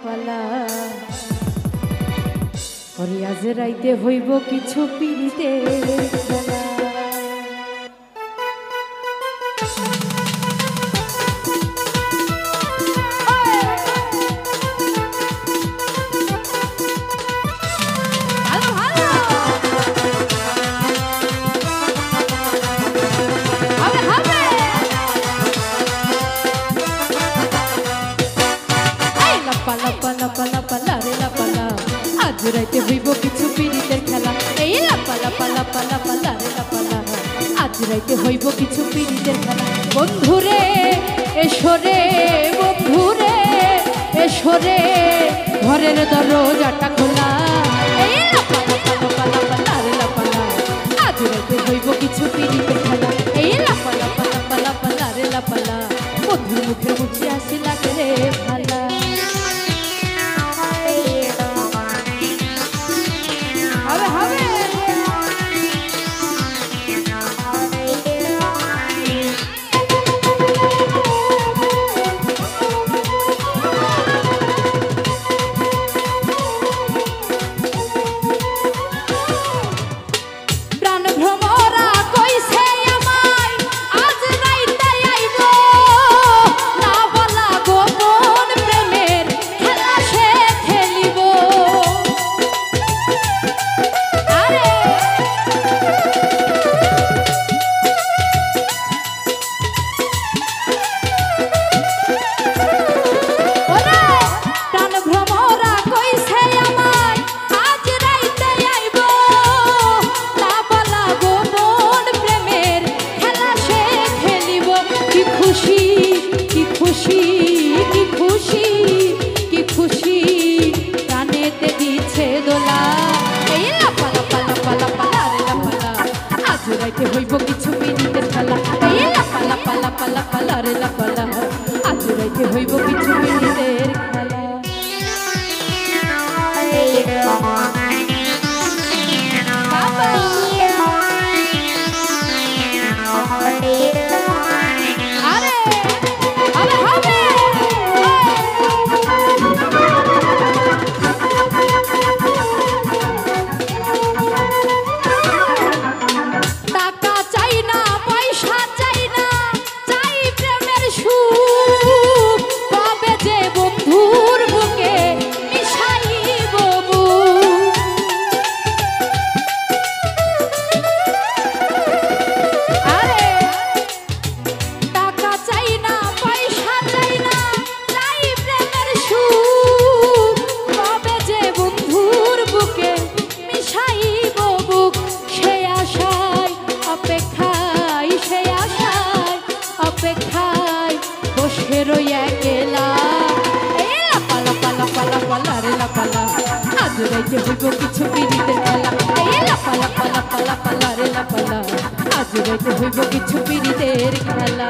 পালা ওরে আজ রাইতে হইব কিছু পিড়িতে খেলা। আজ রাইতে হইব কিছু পিড়িতের খেলা, এই লাপা লাপা লাপা লাপা লারে লাপা লাহা। আজ রাইতে হইব কিছু পিড়িতের খেলা। বন্ধুরে এসরে, বন্ধুরে এসরে, ঘরের দরজাটা খোলা। এই লাপা লাপা লাপা লাপা লারে লাপা লাহা। আজ রাইতে হইব কিছু পিড়িতের খেলা, এই লাপা লাপা লাপা লাপা লারে লাপা লাহা। বন্ধুর মুখে মুছে আসি লাগে রে ভালা। হইব কিছু পিড়িতের খেলা, এই লাপা লাপা লাপা লাপা লারে লাপা লাহা। আজ রাইতে হইব কিছু পিড়িতের খেলা। আজ রাইতে হইব কিছু পিড়িতের খেলা, এই লাপা লাপা লাপা লাপা লারে লাপা লাহা। আজ রাইতে হইব কিছু পিড়িতের খেলা।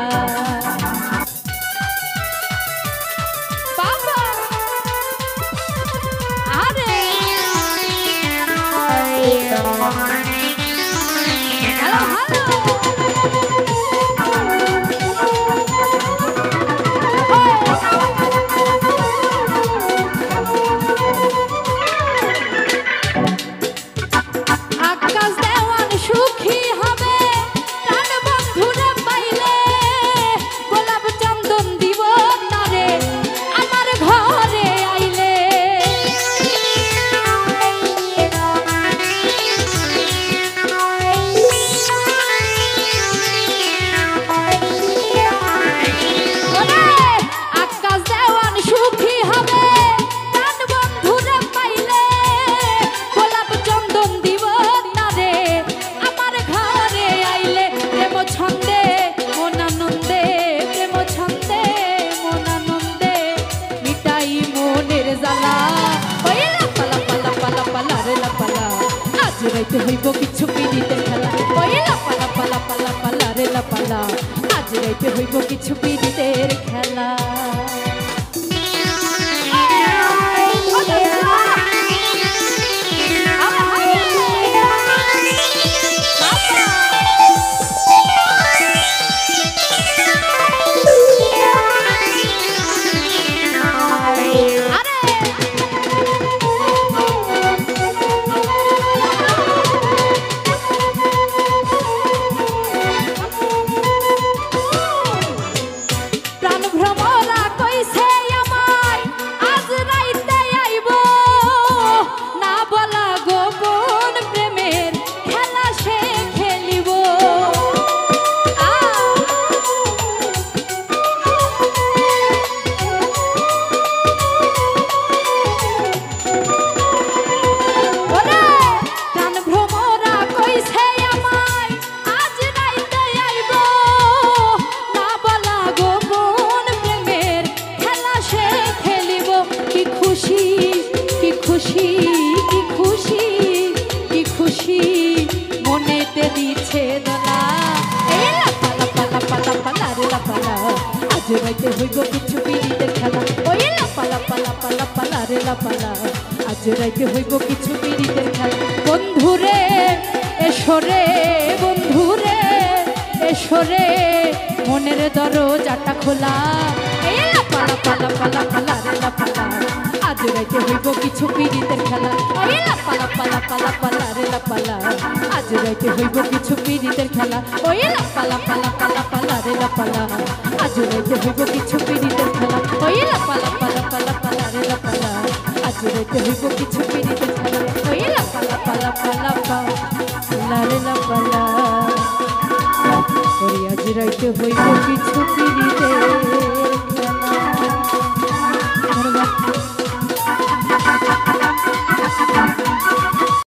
আজ রাইতে হইব কিছু পিড়িতের খেলা, ওই লাপা লাপা লাপা লাপা লারে লাপা লাহা। আজ রাইতে হইব কিছু পিড়িতের খেলা। আরে পালা পালা আজ রাইতে হইব কিছু পীড়িতের খেলা বন্ধুরে এসরে বন্ধুরে এসরে মনের দরজাটা খোলা এই লাপালা পালা পালা পালা রে লাপালা আজ রাইতে হইব কিছু পীড়িতের খেলা এই লাপালা পালা পালা পালা রে লাপালা আজ রাইতে হইব কিছু পীড়িতের খেলা ওই লাপালা পালা পালা পালা রে লাপালা আজ রাইতে হইব কিছু পীড়িতের খেলা ওই লাপালা পালা পালা পালা রে লাপালা আজ রাইতে হইব কিছু পীড়িতের খেলা ওই লাপালা পালা পালা পালা রে লাপালা ওই আজ রাইতে হইব কিছু পীড়িতের খেলা।